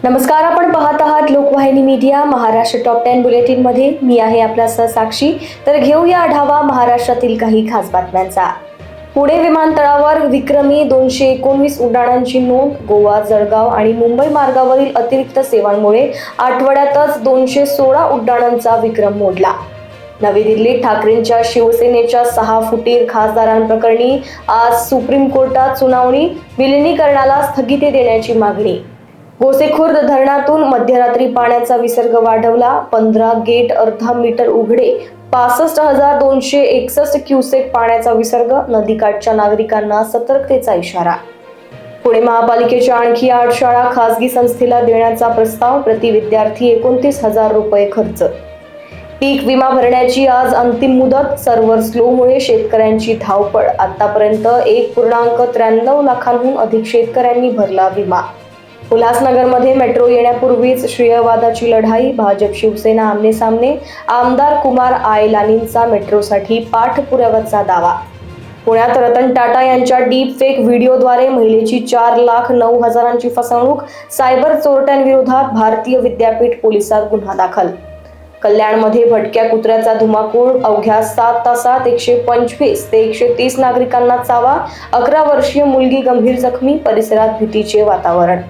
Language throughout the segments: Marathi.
नमस्कार, आपण पाहत आहात लोकवाहिनी मीडिया महाराष्ट्र टॉप 10 बुलेटिन मध्ये. मी आहे आपला साक्षी. तर घेऊया आढावा महाराष्ट्रातील काही खास बातम्यांचा. पुणे विमानतळावर विक्रमी 219 उड्डाणांची नोंद. गोवा, जळगाव आणि मुंबई मार्गावरील अतिरिक्त सेवांमुळे आठवड्यातच 216 उड्डाणांचा विक्रम मोडला. नवी दिल्लीत ठाकरेंच्या शिवसेनेच्या 6 फुटीर खासदारांप्रकरणी आज सुप्रीम कोर्टात सुनावणी. विलिनीकरणाला स्थगिती देण्याची मागणी. गोसेखुर्द धरणातून मध्यरात्री पाण्याचा विसर्ग वाढवला. 15 गेट अर्धा मीटर उघडे. 65,261 क्युसेक पाण्याचा विसर्ग. नदीकाठच्या नागरिकांना सतर्कतेचा इशारा. पुणे महापालिकेच्या आणखी 8 शाळा खासगी संस्थेला देण्याचा प्रस्ताव. प्रति विद्यार्थी 29,000 रुपये खर्च. पीक विमा भरण्याची आज अंतिम मुदत. सर्व्हर स्लोमुळे शेतकऱ्यांची धावपळ. आतापर्यंत 1.93 लाखांहून अधिक शेतकऱ्यांनी भरला विमा. उल्हासनगरमध्ये मेट्रो येण्यापूर्वीच श्रेयवादाची लढाई. भाजप शिवसेना आमने सामने. आमदार कुमार आयलानींचा मेट्रोसाठी पाठपुराव्याचा दावा. पुण्यात रतन टाटा यांच्या डीप फेक व्हिडिओद्वारे महिलेची 4,09,000ची फसवणूक. सायबर चोरट्यांविरोधात भारतीय विद्यापीठ पोलिसात गुन्हा दाखल. कल्याणमध्ये भटक्या कुत्र्याचा धुमाकूळ. अवघ्या 7 तासात 125 ते 130 नागरिकांना चावा. 11 वर्षीय मुलगी गंभीर जखमी. परिसरात भीतीचे वातावरण.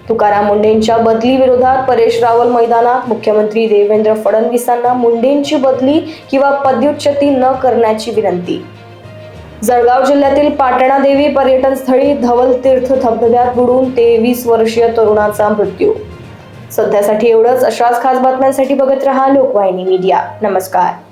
तुकाराम मुंढेंच्या बदली विरोधात परेश रावल मैदानात. मुख्यमंत्री देवेंद्र फडणवीसांना मुंढेंची बदली किंवा पदच्युती न करण्याची विनंती. जळगाव जिल्ह्यातील पाटणादेवी पर्यटन स्थळी धवल तीर्थ धबधब्यात बुडून 23 वर्षीय तरुणाचा मृत्यू. सध्यासाठी एवढंच. अशाच खास बातम्यांसाठी बघत रहा लोकवाहिनी मीडिया. नमस्कार.